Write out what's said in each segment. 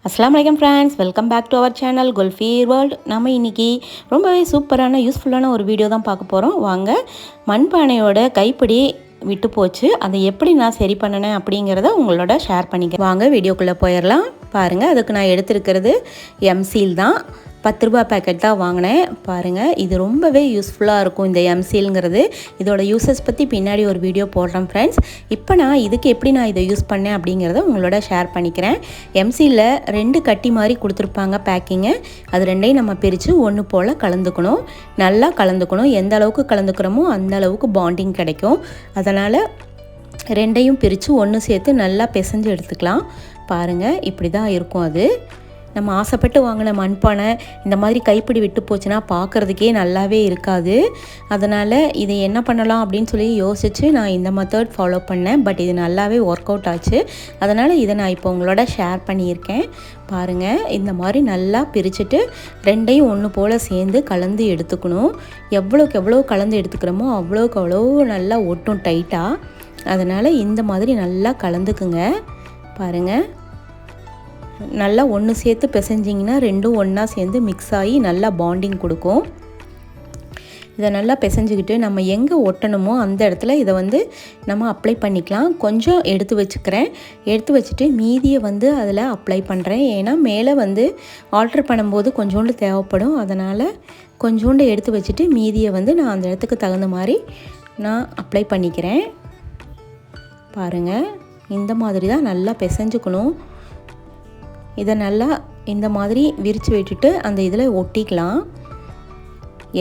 அஸ்ஸலாமு அலைக்கும் friends, welcome back to our channel kulfi world. நம்ம இன்றைக்கி ரொம்பவே சூப்பரான யூஸ்ஃபுல்லான ஒரு வீடியோ தான் பார்க்க போகிறோம். வாங்க, மண்பானையோட கைப்பிடி விட்டு போச்சு, அதை எப்படி நான் சரி பண்ணினேன் அப்படிங்கிறத உங்களோட ஷேர் பண்ணிக்க. வாங்க வீடியோக்குள்ளே போயிடலாம். பாருங்கள், அதுக்கு நான் எடுத்துருக்கிறது எம்சீல் தான். 10 ரூபா பேக்கெட் தான் வாங்கினேன். பாருங்கள், இது ரொம்பவே யூஸ்ஃபுல்லாக இருக்கும் இந்த எம்சீலுங்கிறது. இதோட யூசஸ் பற்றி பின்னாடி ஒரு வீடியோ போடுறேன் ஃப்ரெண்ட்ஸ். இப்போ நான் இதுக்கு எப்படி நான் இதை யூஸ் பண்ணேன் அப்படிங்கிறத உங்களோட ஷேர் பண்ணிக்கிறேன். எம்சீலில் 2 கட்டி மாதிரி கொடுத்துருப்பாங்க பேக்கிங்கு. அது ரெண்டையும் நம்ம பிரித்து ஒன்று போல் கலந்துக்கணும். நல்லா கலந்துக்கணும். எந்த அளவுக்கு கலந்துக்கிறோமோ அந்த அளவுக்கு பாண்டிங் கிடைக்கும். அதனால் ரெண்டையும் பிரித்து ஒன்று சேர்த்து நல்லா பிசைஞ்சு எடுத்துக்கலாம். பாருங்கள், இப்படி தான் இருக்கும். அது நம்ம ஆசைப்பட்டு வாங்கின மண்பானை இந்த மாதிரி கைப்பிடி விட்டு போச்சுன்னா பார்க்குறதுக்கே நல்லாவே இருக்காது. அதனால் இதை என்ன பண்ணலாம் அப்படின்னு சொல்லி யோசித்து நான் இந்த மெத்தட் ஃபாலோ பண்ணேன். பட் இது நல்லாவே ஒர்க் அவுட் ஆச்சு. அதனால் இதை நான் இப்போ உங்களோட ஷேர் பண்ணியிருக்கேன். பாருங்கள், இந்த மாதிரி நல்லா பிரிச்சுட்டு ரெண்டையும் ஒன்று போல் சேர்ந்து கலந்து எடுத்துக்கணும். எவ்வளோக்கு எவ்வளோ கலந்து எடுத்துக்கிறோமோ அவ்வளோக்கு அவ்வளோ நல்லா ஒட்டும் டைட்டாக. அதனால் இந்த மாதிரி நல்லா கலந்துக்குங்க. பாருங்கள், நல்லா ஒன்று சேர்த்து பிசைஞ்சிங்கன்னா ரெண்டும் ஒன்றா சேர்ந்து மிக்ஸ் ஆகி நல்லா பாண்டிங் கொடுக்கும். இதை நல்லா பிசைஞ்சிக்கிட்டு நம்ம எங்கே ஒட்டணுமோ அந்த இடத்துல இதை நம்ம அப்ளை பண்ணிக்கலாம். கொஞ்சம் எடுத்து வச்சுக்கிறேன். எடுத்து வச்சுட்டு மீதியை அதில் அப்ளை பண்ணுறேன். ஏன்னா மேலே ஆல்ட்ரு பண்ணும்போது கொஞ்சோண்டு தேவைப்படும். அதனால் கொஞ்சோண்டு எடுத்து வச்சுட்டு மீதியை நான் அந்த இடத்துக்கு தகுந்த மாதிரி நான் அப்ளை பண்ணிக்கிறேன். பாருங்கள், இந்த மாதிரி தான் நல்லா பிசைஞ்சுக்கணும். இதை நல்லா இந்த மாதிரி விரித்து விட்டுட்டு அந்த இதில் ஒட்டிக்கலாம்.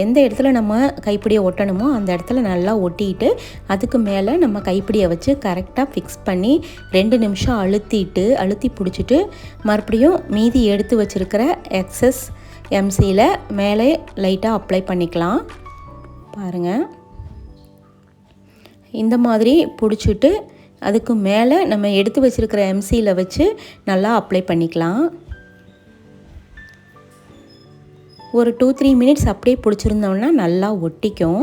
எந்த இடத்துல நம்ம கைப்பிடியை ஒட்டணுமோ அந்த இடத்துல நல்லா ஒட்டிட்டு அதுக்கு மேலே நம்ம கைப்பிடியை வச்சு கரெக்டாக ஃபிக்ஸ் பண்ணி 2 நிமிஷம் அழுத்தி பிடிச்சிட்டு மறுபடியும் மீதி எடுத்து வச்சுருக்கிற எக்ஸஸ் எம்சியில் மேலே லைட்டாக அப்ளை பண்ணிக்கலாம். பாருங்கள், இந்த மாதிரி பிடிச்சிட்டு அதுக்கு மேலே நம்ம எடுத்து வச்சுருக்கிற எம்சியில் வச்சு நல்லா அப்ளை பண்ணிக்கலாம். ஒரு 2-3 மினிட்ஸ் அப்படியே பிடிச்சிருந்தோம்னா நல்லா ஒட்டிக்கும்.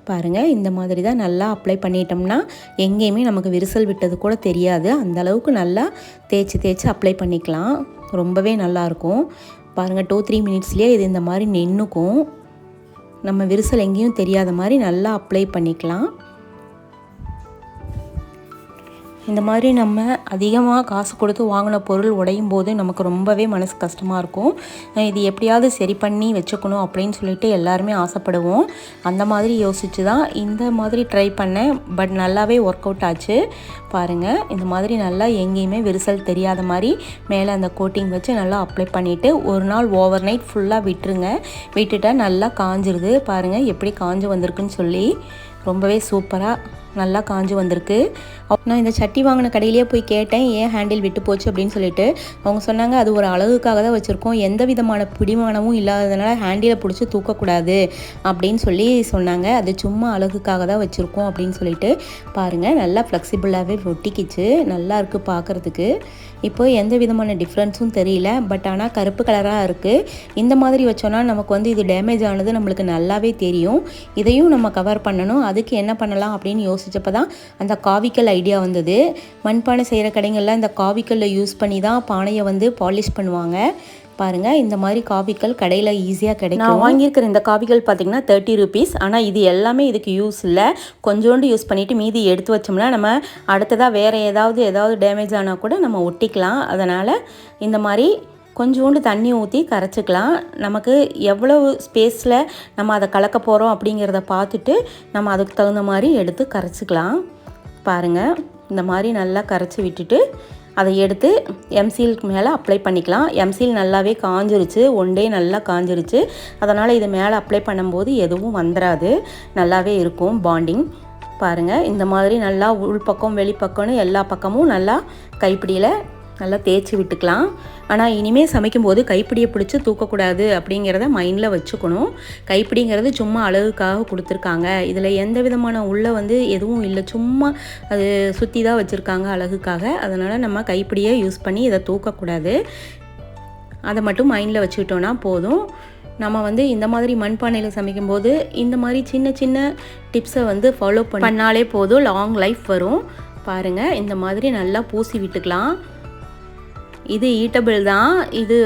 பாருங்கள், இந்த மாதிரி தான் நல்லா அப்ளை பண்ணிட்டோம்னா எங்கேயுமே நமக்கு விரிசல் விட்டது கூட தெரியாது. அந்தளவுக்கு நல்லா தேய்ச்சி அப்ளை பண்ணிக்கலாம். ரொம்பவே நல்லாயிருக்கும். பாருங்கள், 2-3 மினிட்ஸ்லேயே இது இந்த மாதிரி நின்றுக்கும். நம்ம விரிசல் எங்கேயும் தெரியாத மாதிரி நல்லா அப்ளை பண்ணிக்கலாம். இந்த மாதிரி நம்ம அதிகமாக காசு கொடுத்து வாங்கின பொருள் உடையும் போது நமக்கு ரொம்பவே மனசு கஷ்டமாக இருக்கும். இது எப்படியாவது சரி பண்ணி வச்சுக்கணும் அப்படின்னு சொல்லிட்டு எல்லாருமே ஆசைப்படுவோம். அந்த மாதிரி யோசித்து தான் இந்த மாதிரி ட்ரை பண்ணேன். பட் நல்லாவே ஒர்க் அவுட் ஆச்சு. பாருங்கள், இந்த மாதிரி நல்லா எங்கேயுமே விரிசல் தெரியாத மாதிரி மேலே அந்த கோட்டிங் வச்சு நல்லா அப்ளை பண்ணிவிட்டு ஒரு நாள் ஓவர் நைட் ஃபுல்லாக விட்டுருங்க. விட்டுட்டால் நல்லா காஞ்சிருது. பாருங்கள் எப்படி காஞ்சி வந்திருக்குன்னு சொல்லி. ரொம்பவே சூப்பராக நல்லா காஞ்சி வந்திருக்கு. நான் இந்த சட்டி வாங்கின கடையிலேயே போய் கேட்டேன், ஏன் ஹேண்டில் விட்டு போச்சு அப்படின்னு சொல்லிட்டு. அவங்க சொன்னாங்க, அது ஒரு அழகுக்காக தான் வச்சுருக்கோம், எந்த விதமான பிடிமானமும் இல்லாததுனால ஹேண்டிலை பிடிச்சி தூக்கக்கூடாது அப்படின்னு சொல்லி சொன்னாங்க. அது சும்மா அழகுக்காக தான் வச்சுருக்கோம் அப்படின்னு சொல்லிட்டு. பாருங்கள், நல்லா ஃப்ளெக்சிபிளாகவே ஒட்டிக்கிச்சு. நல்லா இருக்குது பார்க்குறதுக்கு. இப்போ எந்த விதமான டிஃப்ரென்ஸும் தெரியல. பட் ஆனால் கருப்பு கலராக இருக்குது. இந்த மாதிரி வச்சோன்னா நமக்கு இது டேமேஜ் ஆனது நம்மளுக்கு நல்லாவே தெரியும். இதையும் நம்ம கவர் பண்ணணும். அதுக்கு என்ன பண்ணலாம் அப்படின்னு யோசிச்சப்போ தான் அந்த காவிக்கல் ஐடியா வந்தது. மண்பானை செய்கிற கடைகளில் இந்த காவிக்கல்லை யூஸ் பண்ணி தான் பானையை பாலிஷ் பண்ணுவாங்க. பாருங்கள், இந்த மாதிரி காவிக்கல் கடையில் ஈஸியாக கிடைக்கும். நான் வாங்கியிருக்கிற இந்த காவிக்கல் பார்த்திங்கன்னா 30 ருபீஸ். ஆனால் இது எல்லாமே இதுக்கு யூஸ் இல்லை. கொஞ்சோண்டு யூஸ் பண்ணிவிட்டு மீதி எடுத்து வச்சோம்னா நம்ம அடுத்ததாக வேறு ஏதாவது டேமேஜ் ஆனால் கூட நம்ம ஒட்டிக்கலாம். அதனால் இந்த மாதிரி கொஞ்சோண்டு தண்ணி ஊற்றி கரைச்சிக்கலாம். நமக்கு எவ்வளவு ஸ்பேஸில் நம்ம அதை கலக்க போகிறோம் அப்படிங்கிறத பார்த்துட்டு நம்ம அதுக்கு தகுந்த மாதிரி எடுத்து கரைச்சிக்கலாம். பாருங்கள், இந்த மாதிரி நல்லா கரைச்சி விட்டுட்டு அதை எடுத்து எம்சீலுக்கு மேலே அப்ளை பண்ணிக்கலாம். எம்சீல் நல்லாவே காஞ்சிருச்சு. ஒன்டே நல்லா காஞ்சிருச்சு. அதனால் இது மேலே அப்ளை பண்ணும்போது எதுவும் வந்துடாது. நல்லாவே இருக்கும் பாண்டிங். பாருங்கள், இந்த மாதிரி நல்லா உள்பக்கம் வெளிப்பக்கம்னு எல்லா பக்கமும் நல்லா கைப்பிடியில் நல்லா தேய்ச்சி விட்டுக்கலாம். ஆனால் இனிமேல் சமைக்கும்போது கைப்பிடியை பிடிச்சி தூக்கக்கூடாது அப்படிங்கிறத மைண்டில் வச்சுக்கணும். கைப்பிடிங்கிறது சும்மா அழகுக்காக கொடுத்துருக்காங்க. இதில் எந்த விதமான உள்ளே எதுவும் இல்லை. சும்மா அது சுற்றி தான் வச்சுருக்காங்க அழகுக்காக. அதனால் நம்ம கைப்பிடியை யூஸ் பண்ணி இதை தூக்கக்கூடாது. அதை மட்டும் மைண்டில் வச்சுக்கிட்டோன்னா போதும். நம்ம இந்த மாதிரி மண்பானையில் சமைக்கும்போது இந்த மாதிரி சின்ன சின்ன டிப்ஸை ஃபாலோ பண்ணாலே போதும், லாங் லைஃப் வரும். பாருங்கள், இந்த மாதிரி நல்லா பூசி விட்டுக்கலாம். இது ஈட்டபிள் தான். இது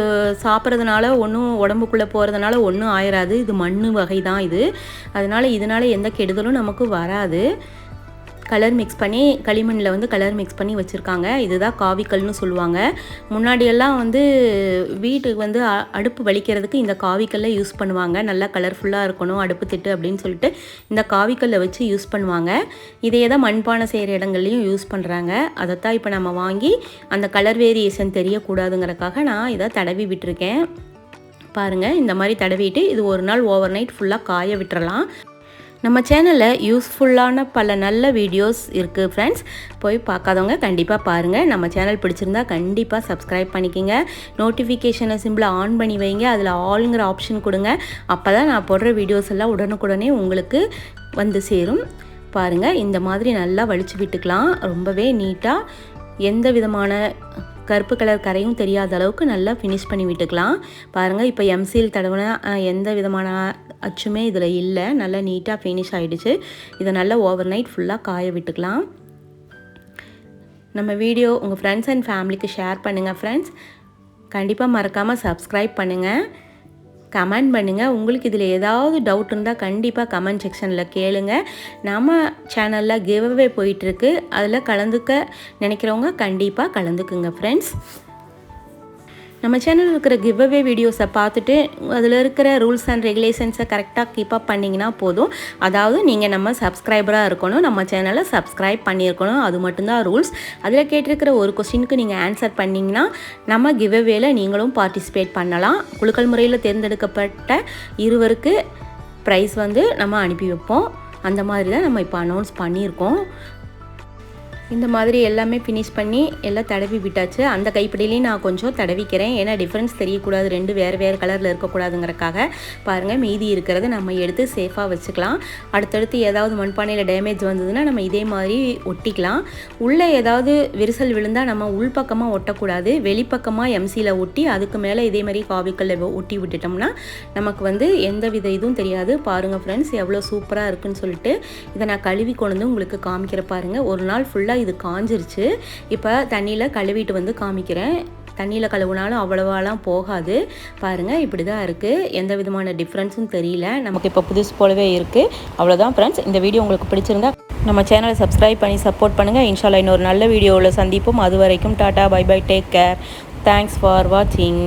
சாப்பிட்றதுனால ஒன்றும் உடம்புக்குள்ளே போகிறதுனால ஒன்றும் ஆயிராது. இது மண் வகை தான் இது. அதனால் இதனால் எந்த கெடுதலும் நமக்கு வராது. கலர் மிக்ஸ் பண்ணி களிமண்ணில் வந்து கலர் மிக்ஸ் பண்ணி வச்சுருக்காங்க. இதுதான் காவிக்கல்னு சொல்லுவாங்க. முன்னாடியெல்லாம் வந்து வீட்டுக்கு வந்து அடுப்பு வலிக்கிறதுக்கு இந்த காவிக்கல்லை யூஸ் பண்ணுவாங்க. நல்லா கலர்ஃபுல்லாக இருக்கணும் அடுப்பு திட்டு அப்படின்னு சொல்லிட்டு இந்த காவிக்கல்லை வச்சு யூஸ் பண்ணுவாங்க. இதையே தான் மண்பானை செய்கிற இடங்கள்லையும் யூஸ் பண்ணுறாங்க. அதைத்தான் இப்போ நம்ம வாங்கி அந்த கலர் வேரியேஷன் தெரியக்கூடாதுங்கிறதுக்காக நான் இதை தடவி விட்டுருக்கேன். பாருங்கள், இந்த மாதிரி தடவிட்டு இது ஒரு நாள் ஓவர் நைட் ஃபுல்லாக காய விட்டுறலாம். நம்ம சேனலில் யூஸ்ஃபுல்லான பல நல்ல வீடியோஸ் இருக்குது ஃப்ரெண்ட்ஸ். போய் பார்க்காதவங்க கண்டிப்பாக பாருங்கள். நம்ம சேனல் பிடிச்சிருந்தா கண்டிப்பாக சப்ஸ்கிரைப் பண்ணிக்கோங்க. நோட்டிஃபிகேஷனை சிம்பிளை ஆன் பண்ணி வைங்க. அதில் ஆளுங்கிற ஆப்ஷன் கொடுங்க. அப்போ தான் நான் போடுற வீடியோஸ் எல்லாம் உடனுக்குடனே உங்களுக்கு வந்து சேரும். பாருங்கள், இந்த மாதிரி நல்லா வலிச்சு விட்டுக்கலாம். ரொம்பவே நீட்டாக எந்த விதமான கருப்பு கலர் கரையும் தெரியாத அளவுக்கு நல்லா ஃபினிஷ் பண்ணி விட்டுக்கலாம். பாருங்கள், இப்போ எம்சில் தடவினா எந்த விதமான அச்சுமே இதில் இல்லை. நல்லா நீட்டாக ஃபினிஷ் ஆகிடுச்சு. இதை நல்லா ஓவர் நைட் ஃபுல்லாக காய விட்டுக்கலாம். நம்ம வீடியோ உங்கள் ஃப்ரெண்ட்ஸ் அண்ட் ஃபேமிலிக்கு ஷேர் பண்ணுங்கள் ஃப்ரெண்ட்ஸ். கண்டிப்பாக மறக்காமல் சப்ஸ்கிரைப் பண்ணுங்கள், கமெண்ட் பண்ணுங்கள். உங்களுக்கு இதில் ஏதாவது டவுட் இருந்தால் கண்டிப்பாக கமெண்ட் செக்ஷனில் கேளுங்க. நம்ம சேனலில் கிவ்அவே போயிட்டுருக்கு. அதில் கலந்துக்க நினைக்கிறவங்க கண்டிப்பாக கலந்துக்குங்க ஃப்ரெண்ட்ஸ். நம்ம சேனலில் இருக்கிற கிவ்அவே வீடியோஸை பார்த்துட்டு அதில் இருக்கிற ரூல்ஸ் அண்ட் ரெகுலேஷன்ஸை கரெக்டாக கீப் அப் பண்ணிங்கன்னா போதும். அதாவது நீங்கள் நம்ம சப்ஸ்கிரைபராக இருக்கணும், நம்ம சேனலை சப்ஸ்கிரைப் பண்ணியிருக்கணும். அது மட்டும்தான் ரூல்ஸ். அதில் கேட்டிருக்கிற ஒரு கொஸ்டினுக்கு நீங்கள் ஆன்சர் பண்ணிங்கன்னா நம்ம கிவ்அவேல நீங்களும் பார்ட்டிசிபேட் பண்ணலாம். குலுக்கல் முறையில் தேர்ந்தெடுக்கப்பட்ட இருவருக்கு ப்ரைஸ் வந்து நம்ம அனுப்பி வைப்போம். அந்த மாதிரி தான் நம்ம இப்போ அனௌன்ஸ் பண்ணியிருக்கோம். இந்த மாதிரி எல்லாமே ஃபினிஷ் பண்ணி எல்லாம் தடவி விட்டாச்சு. அந்த கைப்பிடியிலையும் நான் கொஞ்சம் தடவிக்கிறேன், ஏன்னா டிஃப்ரென்ஸ் தெரியக்கூடாது, ரெண்டு வேறு வேறு கலரில் இருக்கக்கூடாதுங்கிறக்காக. பாருங்கள், மீதி இருக்கிறத நம்ம எடுத்து சேஃபாக வச்சுக்கலாம். அடுத்தடுத்து ஏதாவது மண்பானையில் டேமேஜ் வந்ததுன்னா நம்ம இதே மாதிரி ஒட்டிக்கலாம். உள்ளே ஏதாவது விரிசல் விழுந்தால் நம்ம உள்பக்கமாக ஒட்டக்கூடாது, வெளிப்பக்கமாக எம்சியில் ஒட்டி அதுக்கு மேலே இதே மாதிரி காவிக்கல்ல ஒட்டி விட்டுட்டோம்னா நமக்கு வந்து எந்த வித இதுவும் தெரியாது. பாருங்கள் ஃப்ரெண்ட்ஸ், எவ்வளோ சூப்பராக இருக்குன்னு சொல்லிட்டு இதை நான் கழுவி கொண்டு வந்து உங்களுக்கு காமிக்கிற. பாருங்கள், ஒரு நாள் ஃபுல்லாக இது காஞ்சிருச்சு. இப்போ தண்ணியில் கழுவிட்டு வந்து காமிக்கிறேன். தண்ணியில் கழுவுனாலும் அவ்வளவாலாம் போகாது. பாருங்கள், இப்படி தான் இருக்குது. எந்த விதமான டிஃப்ரென்ஸும் தெரியல. நமக்கு இப்போ புதுசு போலவே இருக்குது. அவ்வளோதான் ஃப்ரெண்ட்ஸ். இந்த வீடியோ உங்களுக்கு பிடிச்சிருந்தா நம்ம சேனலை சப்ஸ்கிரைப் பண்ணி சப்போர்ட் பண்ணுங்கள். இன்ஷால்லா இன்னொரு நல்ல வீடியோவில் சந்திப்போம். அது வரைக்கும் tata, bye bye, take care. Thanks for வாட்சிங்.